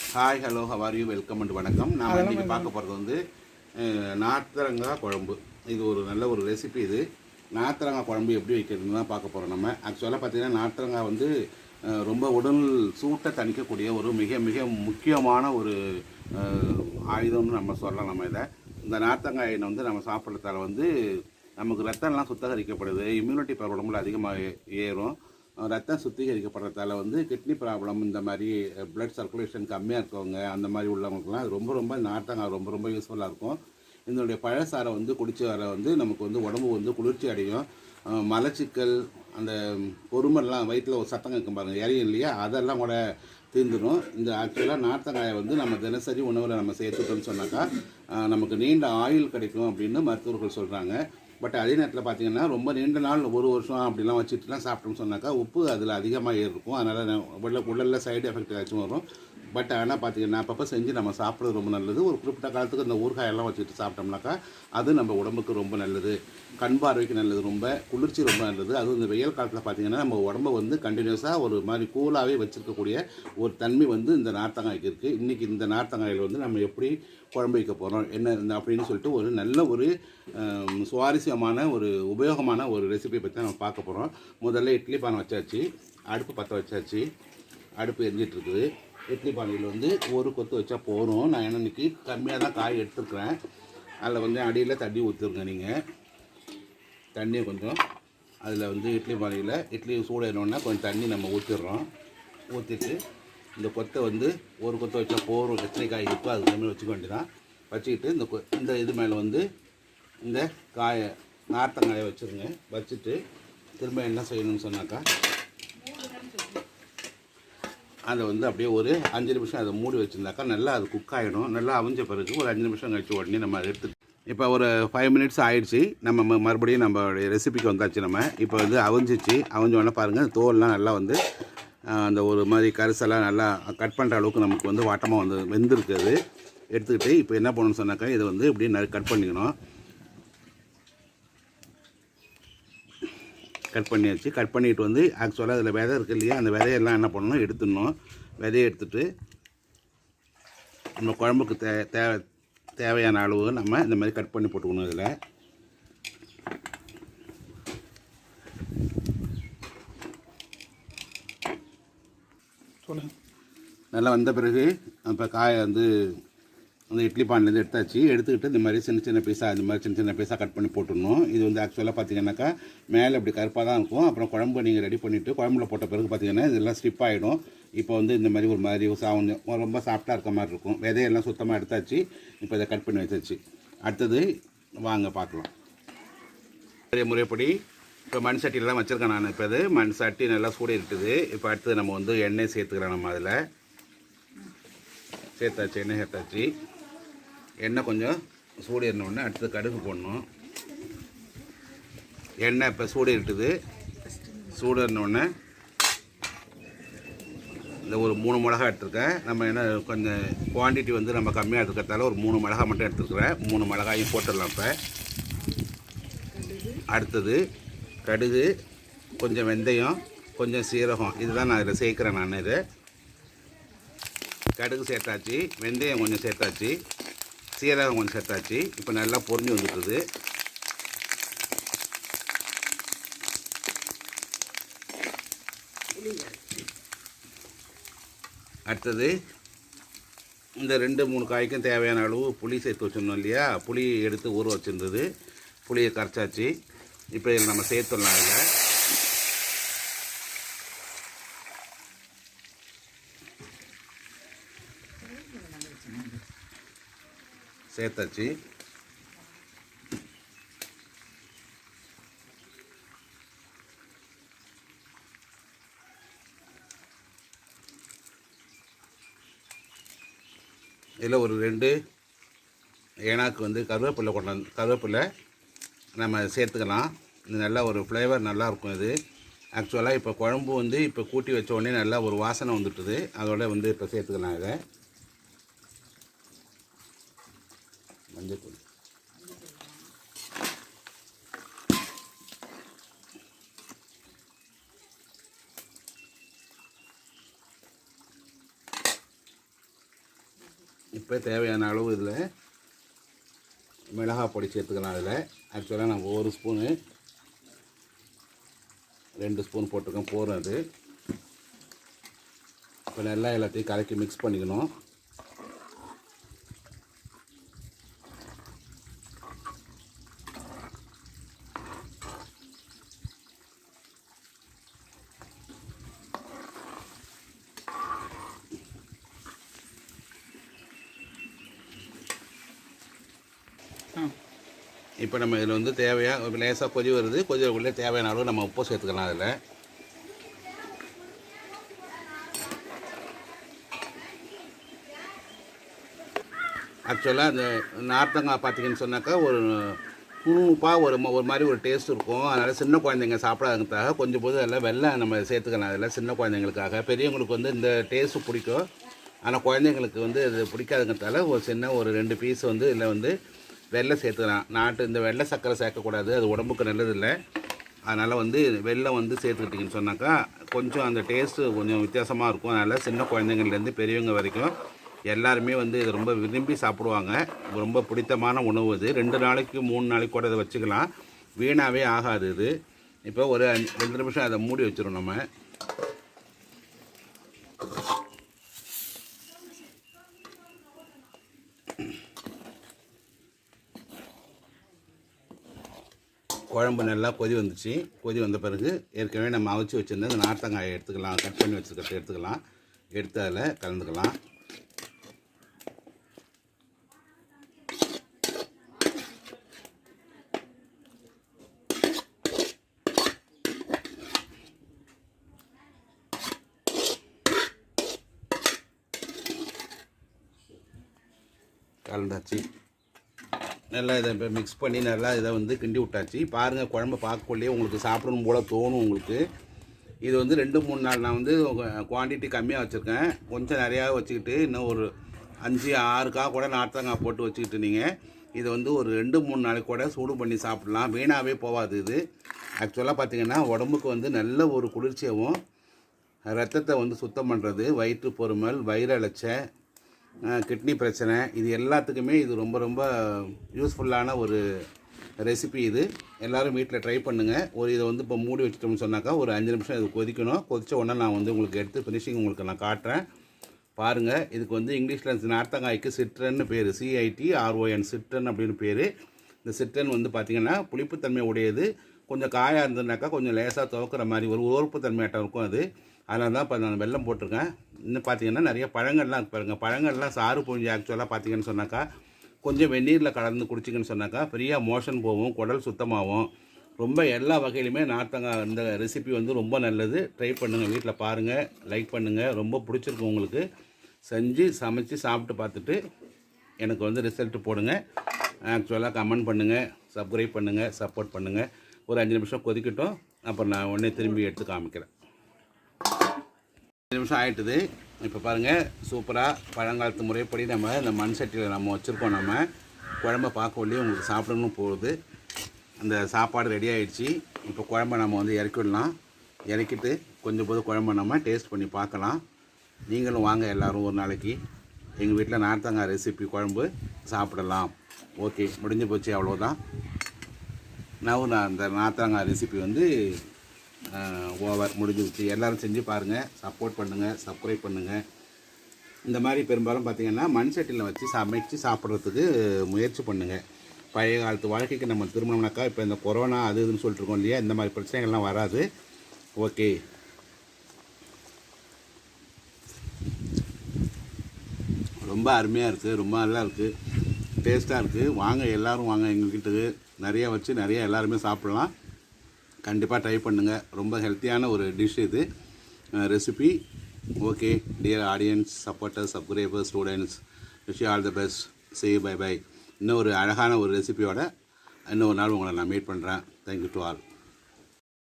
Hi hello how are you welcome and வணக்கம். நாம் இன்றைக்கி பார்க்க போகிறது வந்து நார்த்தரங்காய் குழம்பு. இது ஒரு நல்ல ஒரு ரெசிபி. இது நார்த்தரங்காய் குழம்பு எப்படி வைக்கிறதுன்னு தான் பார்க்க போகிறோம். நம்ம ஆக்சுவலாக பார்த்திங்கன்னா நார்த்தரங்காய் வந்து ரொம்ப உடல் சூட்டை தணிக்கக்கூடிய ஒரு மிக மிக முக்கியமான ஒரு ஆயுதம்னு நம்ம சொல்லலாம். நம்ம இதை இந்த நார்த்தங்காயை வந்து நம்ம சாப்பிட்றதால வந்து நமக்கு ரத்தம்லாம் சுத்தகரிக்கப்படுது, இம்யூனிட்டி பவர் உடம்புல அதிகமாக ஏறும். ரத்தம் சுத்திகரிக்கப்படுறதால வந்து கிட்னி ப்ராப்ளம், இந்த மாதிரி பிளட் சர்க்குலேஷன் கம்மியாக இருக்கவங்க, அந்த மாதிரி உள்ளவங்களுக்குலாம் அது ரொம்ப நார்த்தங்காய் ரொம்ப யூஸ்ஃபுல்லாக இருக்கும். இதனுடைய பழசாரை வந்து குடிச்சு வர வந்து நமக்கு வந்து உடம்பு வந்து குளிர்ச்சி அடையும். மலச்சிக்கல், அந்த பொறுமெல்லாம் வயிற்றில் ஒரு சத்தம் கேட்கும் பாருங்கள், எரியும் இல்லையா, அதெல்லாம் கூட தீர்ந்துடும். இந்த ஆக்சுவலாக நார்த்தங்காயை வந்து நம்ம தினசரி உணவில் நம்ம சேர்த்துட்டோம்னு சொன்னாக்கா நமக்கு நீண்ட ஆயுள் கிடைக்கும் அப்படின்னு மருத்துவர்கள் சொல்கிறாங்க. பட் அதே நேரத்தில் பார்த்திங்கன்னா ரொம்ப நீண்ட நாள், ஒரு வருஷம் அப்படிலாம் வச்சுட்டுலாம் சாப்பிட்டோம்னு சொன்னாக்கா உப்பு அதில் அதிகமாக இருக்கும். அதனால் உடலில் சைடு எஃபெக்ட் ஏதாச்சும் வரும். பட் ஆனால் பார்த்திங்கன்னா அப்பப்போ செஞ்சு நம்ம சாப்பிட்றது ரொம்ப நல்லது. ஒரு குறிப்பிட்ட காலத்துக்கு இந்த ஊறுகாயெல்லாம் வச்சுட்டு சாப்பிட்டோம்னாக்கா அது நம்ம உடம்புக்கு ரொம்ப நல்லது, கண் பார்வைக்கு நல்லது, ரொம்ப குளிர்ச்சி ரொம்ப நல்லது. அதுவும் இந்த வெயில் காலத்தில் பார்த்திங்கன்னா நம்ம உடம்பை வந்து கண்டினியூஸாக ஒரு மாதிரி கூலாகவே வச்சுருக்கக்கூடிய ஒரு தன்மை வந்து இந்த நார்த்தங்காய்க்கு இருக்குது. இன்றைக்கி இந்த நார்த்தங்காயில் வந்து நம்ம எப்படி குழம்பு வைக்க போகிறோம் என்ன அப்படின்னு சொல்லிட்டு ஒரு நல்ல ஒரு சுவாரஸ்யமான ஒரு உபயோகமான ஒரு ரெசிபி பற்றி நம்ம பார்க்க போகிறோம். முதல்ல இட்லி பானை வச்சாச்சு, அடுப்பு பற்ற வச்சாச்சு, அடுப்பு எரிஞ்சிட்ருக்குது. இட்லி பானையில் வந்து ஒரு கொத்து வச்சா போகிறோம். நான் இன்னைக்கு கம்மியாக தான் காய் எடுத்துருக்குறேன். அதில் வந்து அடியில் தண்ணி ஊற்றிருங்க. நீங்கள் தண்ணியை கொஞ்சம் அதில் வந்து இட்லி பானையில் இட்லி சூடாயிடணுன்னா கொஞ்சம் தண்ணி நம்ம ஊற்றிடுறோம். ஊற்றிட்டு இந்த கொத்தை வந்து ஒரு கொத்தை வச்சா போகிறோம். எத்தனை காய் இருக்கோ அது மாதிரி வச்சுக்க வேண்டியதான். வச்சுக்கிட்டு இந்த இது மேலே வந்து இந்த காயை நார்த்தங்காயை வச்சுருங்க. வச்சுட்டு திரும்ப என்ன செய்யணும்னு சொன்னாக்கா அதை வந்து அப்படியே ஒரு 5 நிமிஷம் அதை மூடி வச்சுருந்தாக்கா நல்லா அது குக் ஆகிடும். நல்லா அவிஞ்ச பிறகு ஒரு 5 நிமிஷம் கழிச்சு உடனே நம்ம அதை எடுத்து, இப்போ ஒரு 5 மினிட்ஸ் ஆகிடுச்சு. நம்ம மறுபடியும் நம்மளுடைய ரெசிபிக்கு வந்தாச்சு. நம்ம இப்போ வந்து அவிஞ்சிச்சு. அவிஞ்ச உடனே பாருங்கள், தோல்லாம் நல்லா வந்து அந்த ஒரு மாதிரி கரிசெல்லாம் நல்லா கட் பண்ணுற அளவுக்கு நமக்கு வந்து வாட்டமாக வந்து வெந்திருக்குது. எடுத்துக்கிட்டு இப்போ என்ன பண்ணணும்னு சொன்னாக்கா இதை வந்து இப்படி கட் பண்ணிக்கணும். கட் பண்ணியாச்சு. கட் பண்ணிட்டு வந்து ஆக்சுவலாக அதில் விதை இருக்குது இல்லையா, அந்த விதையெல்லாம் என்ன பண்ணணும், எடுத்துடணும். விதையை எடுத்துகிட்டு நம்ம குழம்புக்கு தேவையான அளவு நம்ம இந்த மாதிரி கட் பண்ணி போட்டுக்கணும். இதில் நல்லா வந்த பிறகு இப்போ காயை வந்து அந்த இட்லி பானிலேருந்து எடுத்தாச்சு. எடுத்துக்கிட்டு இந்த மாதிரி சின்ன பீஸாக இந்த மாதிரி சின்ன பீஸாக கட் பண்ணி போட்டுடணும். இது வந்து ஆக்சுவலாக பார்த்திங்கன்னாக்கா மேலே இப்படி கருப்பாக தான் இருக்கும். அப்புறம் குழம்பு நீங்கள் ரெடி பண்ணிவிட்டு குழம்புல போட்ட பிறகு பார்த்திங்கன்னா இதெல்லாம் ஸ்டிப் ஆகிடும். இப்போ வந்து இந்த மாதிரி ஒரு மாதிரி ரொம்ப சாஃப்டாக இருக்க மாதிரி இருக்கும். விதையெல்லாம் சுத்தமாக எடுத்தாச்சு. இப்போ இதை கட் பண்ணி வச்சாச்சு. அடுத்தது வாங்க பார்க்கலாம். முறைப்படி இப்போ மண் சட்டியில் தான் வச்சுருக்கேன் நான். இப்போ இது மண் சட்டி நல்லா சூடு இருக்குது. இப்போ அடுத்தது நம்ம வந்து எண்ணெய் சேர்த்துக்கிறோம். நம்ம அதில் சேர்த்தாச்சு, எண்ணெய் சேர்த்தாச்சு. எண்ணெய் கொஞ்சம் சூடு ஏறினோடனே அடுத்தது கடுகு போடணும். எண்ணெய் இப்போ சூடு இருக்குது. சூடு ஏறினோடனே இந்த ஒரு 3 மிளகா எடுத்துருக்கேன். நம்ம என்ன கொஞ்சம் குவான்டிட்டி வந்து நம்ம கம்மியாக எடுத்துக்கிறதால ஒரு 3 மிளகா மட்டும் எடுத்துருக்குறேன். 3 மிளகாயும் போட்டுடலாம். இப்போ அடுத்தது கடுகு, கொஞ்சம் வெந்தயம், கொஞ்சம் சீரகம், இதுதான் நான் இதில் சேர்க்குறேன். நான் இது கடுகு சேர்த்தாச்சு, வெந்தயம் கொஞ்சம் சேர்த்தாச்சு, சீரகம் கொஞ்சம் சேர்த்தாச்சு. இப்போ நல்லா பொரிஞ்சு வந்துட்டுது. அடுத்தது இந்த 2-3 காய்க்கும் தேவையான அளவு புளி சேர்த்து வச்சுருந்தோம் இல்லையா, புளி எடுத்து ஊற வச்சுருந்தது. புளியை கரைச்சாச்சு. இப்போ இதில் நம்ம சேர்த்துடலாம். இதில் சேர்த்தாச்சு. இதில் ஒரு 2 ஏனாக்கு வந்து கருவேப்பிலை நம்ம சேர்த்துக்கலாம். இது நல்லா ஒரு ஃப்ளேவர் நல்லாயிருக்கும். இது ஆக்சுவலாக இப்போ குழம்பு வந்து இப்போ கூட்டி வச்ச உடனே நல்லா ஒரு வாசனை வந்துட்டுது. அதோட வந்து இப்போ சேர்த்துக்கலாம். இதை மஞ்சள் இப்போ தேவையான அளவு இதில் மிளகாய் பொடி சேர்த்துக்கலாம். அதில் ஆக்சுவலாக நான் 1 ஸ்பூனு 2 ஸ்பூன் போட்டிருக்கேன், போதும் அது. இப்போ நல்லா எல்லாத்தையும் கலக்கி மிக்ஸ் பண்ணிக்கணும். இப்போ நம்ம இதில் வந்து தேவையாக லேசாக கொதி வருது, கொதிக்குள்ளே தேவையான அளவு நம்ம உப்பு சேர்த்துக்கலாம். அதில் ஆக்சுவலாக அந்த நார்த்தங்காய் பார்த்திங்கன்னு சொன்னாக்கா ஒரு புழுப்பாக ஒரு மாதிரி ஒரு டேஸ்ட் இருக்கும். அதனால் சின்ன குழந்தைங்க சாப்பிடாததுக்காக கொஞ்சம் போது அதில் வெல்லம் நம்ம சேர்த்துக்கலாம். அதில் சின்ன குழந்தைங்களுக்காக. பெரியவங்களுக்கு வந்து இந்த டேஸ்ட்டு பிடிக்கும், ஆனால் குழந்தைங்களுக்கு வந்து இது பிடிக்காதுங்கிறதால ஒரு 2 பீஸ் வந்து இதில் வந்து வெல்லம் சேர்த்துக்கலாம். இந்த வெள்ளை சர்க்கரை சேர்க்கக்கூடாது, அது உடம்புக்கு நல்லதில்லை. அதனால் வந்து வெல்லம் வந்து சேர்த்துக்கிட்டிங்கன்னு சொன்னாக்கா கொஞ்சம் அந்த டேஸ்ட்டு கொஞ்சம் வித்தியாசமாக இருக்கும். அதனால் சின்ன குழந்தைங்கள்லேருந்து பெரியவங்க வரைக்கும் எல்லாருமே வந்து இதை ரொம்ப விரும்பி சாப்பிடுவாங்க. ரொம்ப பிடித்தமான உணவு இது. 2 நாளைக்கு 3 நாளைக்கு கூட இதை வச்சுக்கலாம், வீணாகவே ஆகாது இது. இப்போ ஒரு 2 நிமிஷம் அதை மூடி வச்சிடும் நம்ம. குழம்பு நல்லா கொதி வந்துச்சு. கொதி வந்த பிறகு ஏற்கனவே நம்ம அவிச்சு வச்சுருந்த இந்த நார்த்தங்காயை எடுத்துக்கலாம், கட் பண்ணி வச்சுருக்கிறது எடுத்துக்கலாம். எடுத்து அதில் கலந்துக்கலாம். கலந்தாச்சு. நல்லா இதை இப்போ மிக்ஸ் பண்ணி நல்லா இதை வந்து கிண்டி விட்டாச்சு. பாருங்கள், குழம்பு பார்க்கக்குள்ளேயே உங்களுக்கு சாப்பிடணும் போல் தோணும் உங்களுக்கு. இது வந்து 2-3 நாள் நான் வந்து குவான்டிட்டி கம்மியாக வச்சுருக்கேன். கொஞ்சம் நிறையா வச்சுக்கிட்டு இன்னும் ஒரு 5-6 காய் கூட நார்த்தங்காய் போட்டு வச்சுக்கிட்டு நீங்கள் இதை வந்து ஒரு 2-3 நாளைக்கு கூட சூடு பண்ணி சாப்பிட்லாம், வீணாகவே போகாது இது. ஆக்சுவலாக பார்த்திங்கன்னா உடம்புக்கு வந்து நல்ல ஒரு குளிர்ச்சியாகவும் ரத்தத்தை வந்து சுத்தம் பண்ணுறது, வயிற்று பொறுமல், வயிறழைச்சை, கிட்னி பிரச்சனை, இது எல்லாத்துக்குமே இது ரொம்ப ரொம்ப யூஸ்ஃபுல்லான ஒரு ரெசிபி இது. எல்லோரும் வீட்டில் ட்ரை பண்ணுங்கள். இதை வந்து இப்போ மூடி வச்சுட்டோம்னு சொன்னாக்கா ஒரு 5 நிமிஷம் இது கொதிக்கணும். கொதித்த உடனே நான் வந்து உங்களுக்கு எடுத்து ஃபினிஷிங் உங்களுக்கு நான் காட்டுறேன். பாருங்கள், இதுக்கு வந்து இங்கிலீஷில் நார்த்தங்காய்க்கு சிட்ரன்னு பேர், CITRON சிட்ரன் அப்படின்னு பேர். இந்த சிட்ரன் வந்து பார்த்திங்கன்னா புளிப்புத்தன்மை உடையது. கொஞ்சம் காயாக இருந்ததுனாக்கா கொஞ்சம் லேசாக துவக்கிற மாதிரி ஒரு உறுப்புத்தன்மையாட்டம் இருக்கும் அது. அதனால தான் இப்போ நான் வெல்லம் போட்டிருக்கேன். இன்னும் பார்த்திங்கன்னா நிறைய பழங்கள்லாம் பாருங்கள். பழங்கள்லாம் சாறு புழிஞ்சு ஆக்சுவலாக பார்த்திங்கன்னு சொன்னாக்கா கொஞ்சம் வெந்நீரில் கலந்து குடிச்சிங்கன்னு சொன்னாக்கா ஃப்ரீயாக மோஷன் போகும், குடல் சுத்தமாகும். ரொம்ப எல்லா வகையிலுமே நார்த்தங்காய் இந்த ரெசிபி வந்து ரொம்ப நல்லது. ட்ரை பண்ணுங்கள், வீட்டில் பாருங்கள், லைக் பண்ணுங்கள். ரொம்ப பிடிச்சிருக்கு உங்களுக்கு. செஞ்சு சமைச்சு சாப்பிட்டு பார்த்துட்டு எனக்கு வந்து ரிசல்ட்டு போடுங்க. ஆக்சுவலாக கமெண்ட் பண்ணுங்கள், சப்ஸ்கிரைப் பண்ணுங்கள், சப்போர்ட் பண்ணுங்கள். ஒரு 5 நிமிஷம் கொதிக்கட்டும், அப்புறம் நான் உடனே திரும்பி எடுத்து காமிக்கிறேன். 5 நிமிஷம் ஆகிட்டுது. இப்போ பாருங்கள், சூப்பராக பழங்காலத்து முறைப்படி நம்ம இந்த மண் சட்டியில் நம்ம வச்சுருக்கோம். நம்ம குழம்பை பார்க்கவில்லையே உங்களுக்கு சாப்பிடணும் போகுது. அந்த சாப்பாடு ரெடி ஆகிடுச்சு. இப்போ குழம்பை நம்ம வந்து இறக்கி விடலாம். இறக்கிட்டு கொஞ்சம் போது குழம்பை நம்ம டேஸ்ட் பண்ணி பார்க்கலாம். நீங்களும் வாங்க எல்லோரும் ஒரு நாளைக்கு எங்கள் வீட்டில் நார்த்தங்காய் ரெசிபி குழம்பு சாப்பிடலாம். ஓகே, முடிஞ்சு போச்சு, அவ்வளோதான். நான் அந்த நார்த்தங்காய் ரெசிபி வந்து ஓவர் முடிஞ்சிருச்சு. எல்லோரும் செஞ்சு பாருங்கள், சப்போர்ட் பண்ணுங்கள், சப்ஸ்கிரைப் பண்ணுங்கள். இந்த மாதிரி பெரும்பாலும் பார்த்திங்கன்னா மண் சட்டியில் வச்சு சமைச்சு சாப்பிட்றதுக்கு முயற்சி பண்ணுங்கள். பழைய காலத்து வாழ்க்கைக்கு நம்ம திருமணம்னாக்கா இப்போ இந்த கொரோனா அது இதுன்னு சொல்லிட்டுருக்கோம் இல்லையா, இந்த மாதிரி பிரச்சனைகள்லாம் வராது. ஓகே, ரொம்ப அருமையாக இருக்குது, ரொம்ப நல்லா இருக்குது, டேஸ்ட்டாக இருக்குது. வாங்க எல்லோரும் வாங்க எங்கள் வீட்டுக்கு. நிறையா வச்சு நிறையா எல்லாருமே சாப்பிட்லாம். கண்டிப்பாக ட்ரை பண்ணுங்கள். ரொம்ப ஹெல்த்தியான ஒரு டிஷ் இது, recipe. Okay dear audience, supporters, subscribers, students, wish you all the best. Say bye bye. இன்னும் ஒரு அழகான ஒரு ரெசிபியோட இன்னும் ஒரு நாள் உங்களை நான் மீட் பண்ணுறேன். Thank you to all.